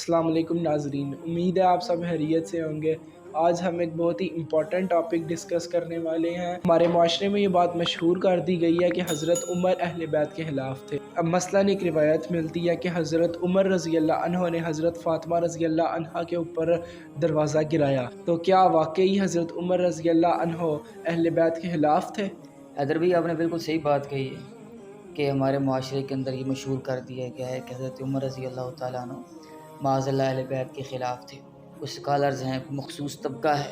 अस्सलाम वालेकुम नाज़रीन, उम्मीद है आप सब खैरियत से होंगे। आज हम एक बहुत ही इम्पॉर्टेंट टॉपिक डिस्कस करने वाले हैं। हमारे माशरे में ये बात मशहूर कर दी गई है कि हज़रत उमर अहले बैत के ख़िलाफ़ थे। अब मसलन एक रिवायत मिलती है कि हज़रत उमर रज़ी अल्लाह अन्हो ने हज़रत फ़ातिमा रज़ी अल्लाह अन्हा के ऊपर दरवाज़ा गिराया। तो क्या वाकई हज़रत उमर रज़ी अल्लाह अन्हो अहले बैत के ख़िलाफ़ थे? हैदर भाई, आपने बिल्कुल सही बात कही है कि हमारे माशरे के अंदर ये मशहूर कर दिया गया है कि हज़रत उमर रज़ी अल्लाह तआला अन्हु माअज़ल्लाह अहले बैत के ख़िलाफ़ थे। कुछ स्कॉलर्स हैं, मखसूस तबका है,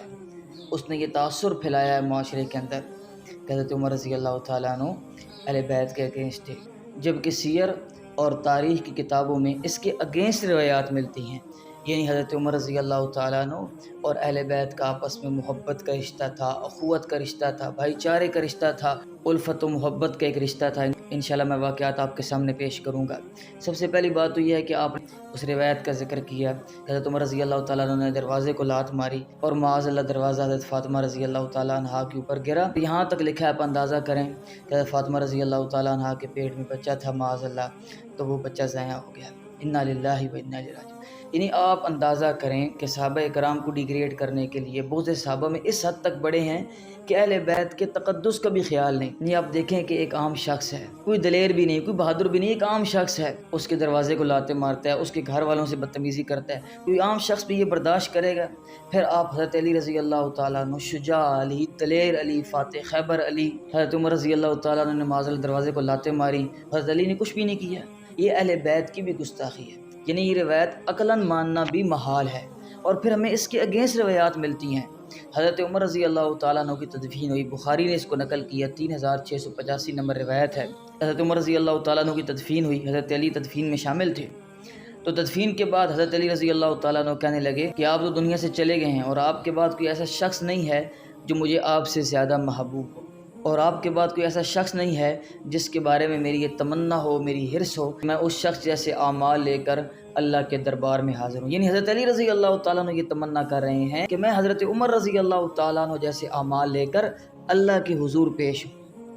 उसने ये तासुर फैलाया है माशरे के अंदर कि हज़रत उमर रज़ी अल्लाह तआला अन्हु अहले बैत के अगेंस्ट थे, जबकि सीयर और तारीख़ की किताबों में इसके अगेंस्ट रिवायात मिलती हैं। यानी हज़रत उमर रज़ी अल्लाह तआला अन्हु और अहले बैत का आपस में मोहब्बत का रिश्ता था, अख़ुवत का रिश्ता था, भाईचारे का रिश्ता था, उल्फ़त व मोहब्बत का एक रिश्ता था। इंशाल्लाह मैं वाक़यात आपके सामने पेश करूँगा। सबसे पहली बात तो यह है कि आपने उस रिवायत का ज़िक्र किया, हज़रत उमर रज़ी अल्लाह तआला अन्हु ने दरवाज़े को लात मारी और माअज़ल्लाह दरवाज़ा हज़रत फ़ातिमा रज़ी अल्लाह तआला अन्हा के ऊपर गिरा। यहाँ तक लिखा है, आप अंदाज़ा करें कि हज़रत फ़ातिमा रज़ी अल्लाह तआला अन्हा के पेट में बच्चा था माअज़ल्लाह, तो वो बच्चा ज़ाया हो गया। इन्ना लिल्लाहि व इन्ना इलैहि राजिऊन। यानी आप अंदाज़ा करें कि सहाबा कराम को डिग्रेड करने के लिए बहुत से सहाबा में इस हद तक बड़े हैं कि अहले बैत के तक़द्दुस का भी ख्याल नहीं। नहीं, आप देखें कि एक आम शख्स है, कोई दलेर भी नहीं, कोई बहादुर भी नहीं, एक आम शख्स है, उसके दरवाजे को लाते मारता है, उसके घर वालों से बदतमीज़ी करता है, कोई आम शख्स भी ये बर्दाश्त करेगा? फिर आप हज़रत अली रज़ी अल्लाह तआला अन्हु, शुजा अली, दलेर अली, फ़ातिह खैबर अली, हज़रत उमर रज़ी अल्लाह तआला अन्हु ने माज़ल्लाह दरवाजे को लाते मारी, हज़रत अली ने कुछ भी नहीं किया। ये अहले बैत की भी गुस्ताखी है। यानी ये रिवायत अक़लन मानना भी महाल है। और फिर हमें इसके अगेंस्ट रिवायात मिलती हैं। हज़रत उमर रज़ी अल्लाह तआला अन्हु की तदफ़ीन हुई, बुखारी ने इसको नकल किया, 3685 नंबर रिवायत है। हज़रत उमर रज़ी अल्लाह तआला अन्हु की तदफ़ीन हुई, हज़रत अली तदफ़ीन में शामिल थे। तो तदफ़ीन के बाद हज़रत अली रज़ी अल्लाह तआला अन्हु कहने लगे कि आप तो दुनिया से चले गए हैं और आपके बाद कोई ऐसा शख्स नहीं है जो मुझे आपसे ज़्यादा महबूब हो, और आपके बाद कोई ऐसा शख्स नहीं है जिसके बारे में मेरी ये तमन्ना हो, मेरी हिर्स हो, मैं उस शख्स जैसे आमाल लेकर अल्लाह के दरबार में हाज़िर हूँ। यानी हज़रत अली रज़ी अल्लाह तआला अन्हु ये तमन्ना कर रहे हैं कि मैं हज़रत उमर रज़ी अल्लाह तआला अन्हु जैसे आमाल लेकर अल्लाह के हुज़ूर पेश हूँ।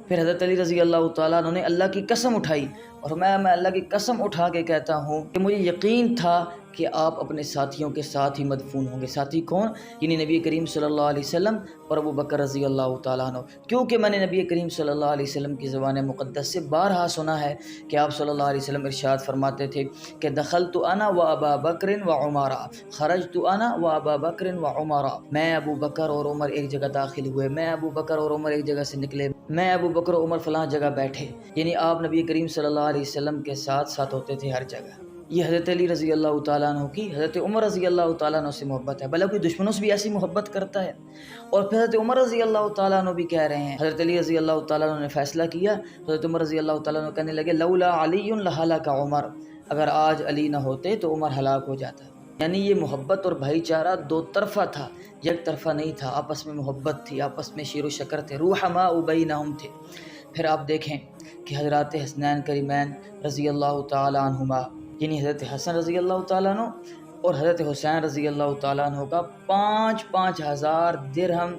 फिर हज़रत अली रज़ी अल्लाह तआला अन्हु ने अल्लाह की कसम उठाई, और मैं अल्लाह की कसम उठा के कहता हूँ कि मुझे यकीन था कि आप अपने साथियों के साथ ही मदफून होंगे। साथी कौन? यानी नबी करीम सल्लल्लाहु अलैहि वसल्लम और अबू बकर रज़ी अल्लाह तआला अन्हु। क्योंकि मैंने नबी करीम सल्लल्लाहु अलैहि वसल्लम की ज़बान मुक़द्दस से बारहा सुना है कि आप सल्लल्लाहु अलैहि वसल्लम इरशाद फरमाते थे कि दखलतु अना व अबा बकर व उमरा, खरजतु अना व अबा बकर व उमरा। मैं अबू बकर और उमर एक जगह दाखिल हुए, मैं अबू बकर और उमर एक जगह से निकले, मैं अबू बकर और उमर फ़लाँ जगह बैठे। यानी आप नबी करीम सल्लल्लाहु अलैहि वसल्लम के साथ साथ होते थे हर जगह। ये हज़रत अली रज़ी अल्लाह तआला अन्हु की हज़रत उमर रज़ी अल्लाह तआला अन्हु से मोहब्बत है। भला कोई दुश्मनों से भी ऐसी मोहब्बत करता है? और फिर हज़रत उमर रज़ी अल्लाह तआला अन्हु भी कह रहे हैं, हज़रत अली रज़ी अल्लाह तआला अन्हु ने फ़ैसला किया, हज़रत उमर रज़ी अल्लाह तआला अन्हु कहने लगे, लौला अलीयुन लहलका उमर, अगर आज अली न होते तो उमर हलाक हो जाता। यानी ये मोहब्बत और भाईचारा दो तरफ़ा था, एक तरफ़ा नहीं था। आपस में मोहब्बत थी, आपस में शेर व शकर थे, रूहमा बैनहुम थे। फिर आप देखें कि हज़रत हसनैन करीमैन रज़ी अल्लाह तआला अन्हुमा, यानी हज़रत हसन रज़ी अल्लाह तआला अन्हु और हज़रत हुसैन रज़ी अल्लाह तआला अन्हु का 5-5 हज़ार दिरहम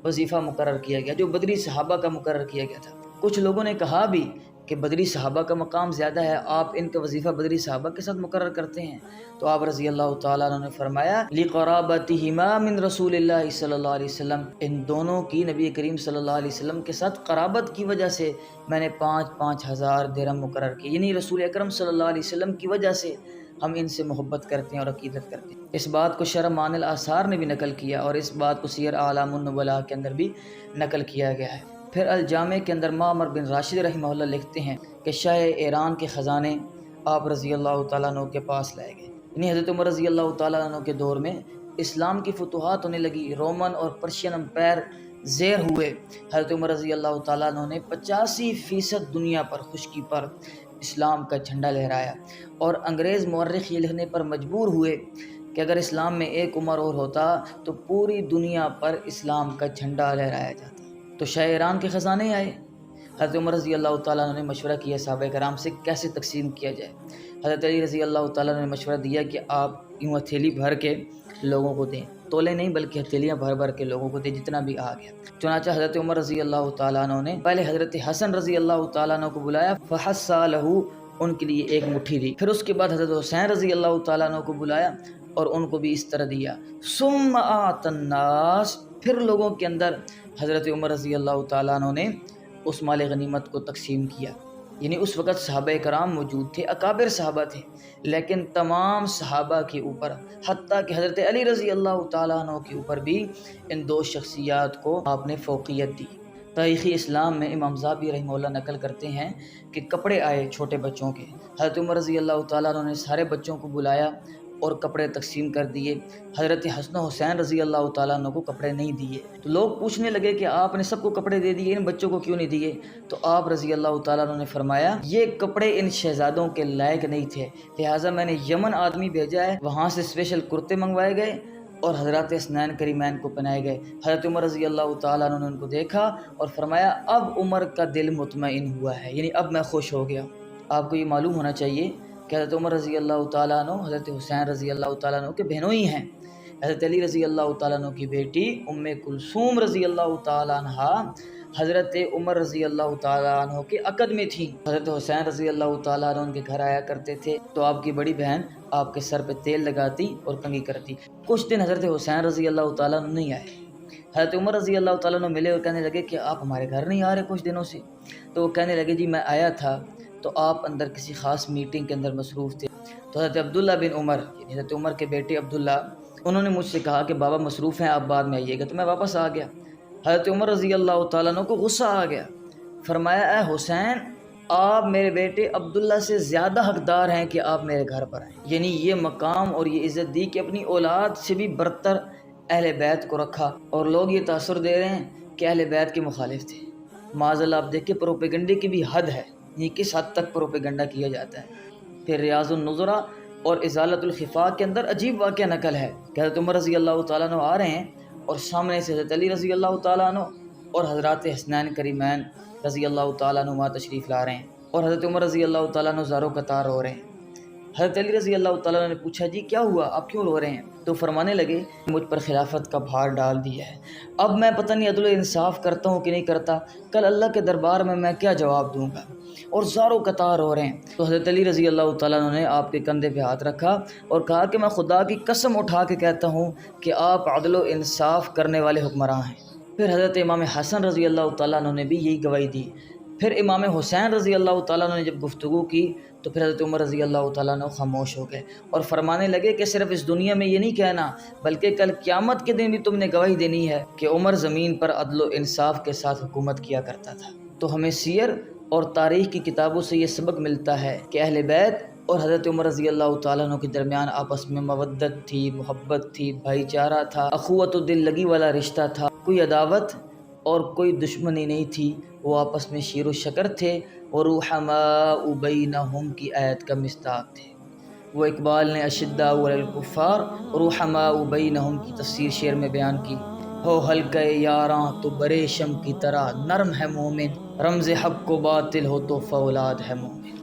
वजीफ़ा मुकर्रर किया गया, जो बदरी सहाबा का मुकर्रर किया गया था। कुछ लोगों ने कहा भी कि बदरी सहाबा का मकाम ज़्यादा है, आप इनका वजीफ़ा बदरी सहाबा के साथ मुकर्रर करते हैं। तो आप रज़ी अल्लाह तआला अन्हु ने फरमाया, लिक़राबतिहिमा मिन रसूलिल्लाहि सल्लल्लाहु अलैहि वसल्लम, इन दोनों की नबी करीम सल्लल्लाहु अलैहि वसल्लम के साथ क़राबत की वजह से मैंने 5-5 हज़ार दिरहम मुकर्रर की। यानी रसूल अकरम सल्लल्लाहु अलैहि वसल्लम की वजह से हम इनसे मोहब्बत करते हैं और अक़ीदत करते हैं। इस बात को शरह मानिल आसार ने भी नकल किया, और इस बात को सियर आलामुन नुबला के अंदर भी नकल किया गया है। फिर अल जामे के अंदर मामर बिन राशिद रहमहुल्लाह लिखते हैं कि शाह ईरान के ख़जाने आप रज़ी अल्लाह तआला अन्हु के पास लाए गए। यानी हज़रत उमर रज़ी अल्लाह तआला अन्हु के दौर में इस्लाम की फतूहात होने लगी, रोमन और पर्शियन अम्पायर ज़ेर हुए। हज़रत उमर रज़ी अल्लाह तआला अन्हु ने 85% दुनिया पर खुशकी पर इस्लाम का झंडा लहराया, और अंग्रेज़ मुअर्रिख़ ये लिखने पर मजबूर हुए कि अगर इस्लाम में एक उमर और होता तो पूरी दुनिया पर इस्लाम का झंडा लहराया जाता। तो शाह ईरान के ख़जाने आए। हज़रत उमर रज़ी अल्लाह तआला अन्हु ने मशवरा किया सहाबा कराम से कैसे तकसीम किया जाए। हज़रत अली रज़ी अल्लाह तआला अन्हु ने मशवरा दिया कि आप यूँ हथेली भर के लोगों को दें, तोले नहीं बल्कि हथेलियाँ भर भर के लोगों को दें, जितना भी आ गया। चुनांचे हज़रत उमर रज़ी अल्लाह तआला अन्हु ने पहले हज़रत हसन रज़ी अल्लाह तआला अन्हु को बुलाया, फ़हस्सा लहू ان کے لیے ایک مٹھی دی۔ پھر اس کے بعد حضرت حسین رضی اللہ تعالیٰ عنہ کو بلایا اور ان کو بھی اس طرح دیا۔ ثم آت الناس، پھر لوگوں کے اندر حضرت عمر رضی اللہ تعالیٰ عنہ نے اس مال غنیمت کو تقسیم کیا۔ یعنی اس وقت صحابہ کرام موجود تھے، اکابر صحابہ تھے، لیکن تمام صحابہ کے اوپر، حتیٰ کہ حضرت علی رضی اللہ تعالیٰ عنہ کے اوپر بھی ان دو شخصیات کو آپ نے فوقیت دی۔ تاریخی اسلام میں امام ذہبی رحمہ اللہ نقل کرتے ہیں کہ کپڑے آئے چھوٹے بچوں کے، حضرت عمر رضی اللہ تعالیٰ عنہ نے سارے بچوں کو بلایا اور کپڑے تقسیم کر دیے۔ حضرت حسن و حسین رضی اللہ تعالیٰ عنہ کو کپڑے نہیں دیے، تو لوگ پوچھنے لگے کہ آپ نے سب کو کپڑے دے دیے، ان بچوں کو کیوں نہیں دیے؟ تو آپ رضی اللہ تعالیٰ عنہ نے فرمایا یہ کپڑے ان شہزادوں کے لائق نہیں تھے، لہٰذا میں نے یمن آدمی بھیجا ہے، وہاں سے اسپیشل کرتے منگوائے گئے اور حضرات حسنین کریمین کو پہنائے گئے۔ حضرت عمر رضی اللہ تعالیٰ عنہ نے ان کو دیکھا اور فرمایا اب عمر کا دل مطمئن ہوا ہے، یعنی اب میں خوش ہو گیا۔ آپ کو یہ معلوم ہونا چاہیے کہ حضرت عمر رضی اللہ تعالیٰ عنہ حضرت حسین رضی اللہ تعالیٰ عنہ کے بہنوں ہی ہیں۔ حضرت علی رضی اللہ تعالیٰ عنہ کی بیٹی ام کلثوم رضی اللہ تعالیٰ عنہ حضرت عمر رضی اللہ تعالیٰ عنہ کے عقد میں تھیں۔ حضرت حسین رضی اللہ تعالیٰ عنہ ان کے گھر آیا کرتے تھے تو آپ کی بڑی بہن آپ کے سر پہ تیل لگاتی اور کنگھی کرتی۔ کچھ دن حضرت حسین رضی اللہ تعالیٰ عنہ نہیں آئے، حضرت عمر رضی اللہ تعالیٰ عنہ ملے اور کہنے لگے کہ آپ ہمارے گھر نہیں آ رہے کچھ دنوں سے؟ تو وہ کہنے لگے جی میں آیا تھا تو آپ اندر کسی خاص میٹنگ کے اندر مصروف تھے۔ تو حضرت عبداللہ بن عمر، یعنی حضرت عمر کے بیٹے عبداللہ، انہوں نے مجھ سے کہا کہ بابا مصروف ہیں آپ بعد میں آئیے گا، تو میں واپس آ گیا۔ حضرت عمر رضی اللہ تعالیٰ عنہ کو غصہ آ گیا، فرمایا اے حسین آپ میرے بیٹے عبداللہ سے زیادہ حقدار ہیں کہ آپ میرے گھر پر آئیں، یعنی یہ مقام اور یہ عزت دی کہ اپنی اولاد سے بھی برتر اہل بیت کو رکھا، اور لوگ یہ تاثر دے رہے ہیں کہ اہل بیت کے مخالف تھے۔ معاذ اللہ آپ دیکھیں پروپیگنڈے کی بھی حد ہے، یہ کس حد تک پروپیگنڈا کیا جاتا ہے۔ پھر ریاض النظرہ اور ازالت الخفاء کے اندر عجیب واقعہ نقل ہے کہ حضرت عمر رضی اللہ تعالیٰ عنہ آ رہے ہیں اور سامنے سے حضرت علی رضی اللہ تعالیٰ عنہ اور حضرات حسنین کریمین رضی اللہ تعالیٰ عنہ وہاں تشریف لا رہے ہیں، اور حضرت عمر رضی اللہ تعالیٰ عنہ زارو قطار رو رہے ہیں۔ حضرت علی رضی اللہ تعالیٰ عنہ نے پوچھا جی کیا ہوا، آپ کیوں رو رہے ہیں؟ تو فرمانے لگے مجھ پر خلافت کا بھار ڈال دیا ہے، اب میں پتہ نہیں عدل و انصاف کرتا ہوں کہ نہیں کرتا، کل اللہ کے دربار میں کیا جواب دوں گا، اور زارو قطار ہو رہے ہیں۔ تو حضرت علی رضی اللہ تعالیٰ عنہ نے آپ کے کندھے پہ ہاتھ رکھا اور کہا کہ میں خدا کی قسم اٹھا کے کہتا ہوں کہ آپ عدل و انصاف کرنے والے حکمراں ہیں۔ پھر حضرت امام حسن رضی اللہ تعالیٰ عنہ نے بھی یہی گواہی دی۔ پھر امام حسین رضی اللہ تعالیٰ عنہ نے جب گفتگو کی تو پھر حضرت عمر رضی اللہ تعالیٰ عنہ خاموش ہو گئے اور فرمانے لگے کہ صرف اس دنیا میں یہ نہیں کہنا بلکہ کل قیامت کے دن بھی تم نے گواہی دینی ہے کہ عمر زمین پر عدل و انصاف کے ساتھ حکومت کیا کرتا تھا۔ تو ہمیں سیر اور تاریخ کی کتابوں سے یہ سبق ملتا ہے کہ اہل بیت اور حضرت عمر رضی اللہ تعالیٰ عنہ کے درمیان آپس میں مودت تھی، محبت تھی، بھائی چارہ تھا، اخوت و دل لگی والا رشتہ تھا، کوئی عداوت اور کوئی دشمنی نہیں تھی، وہ آپس میں شیر و شکر تھے، وَرُحَمَاءُ بَيْنَهُمْ کی آیت کا مصداق تھے۔ وہ اقبال نے اشداء علی الکفار رحماء بینہم کی تفسیر شعر میں بیان کی۔ ہو حلقہ یاراں تو بریشم کی طرح نرم ہے مومن، رمز حق و باطل ہو تو فولاد ہے مومن۔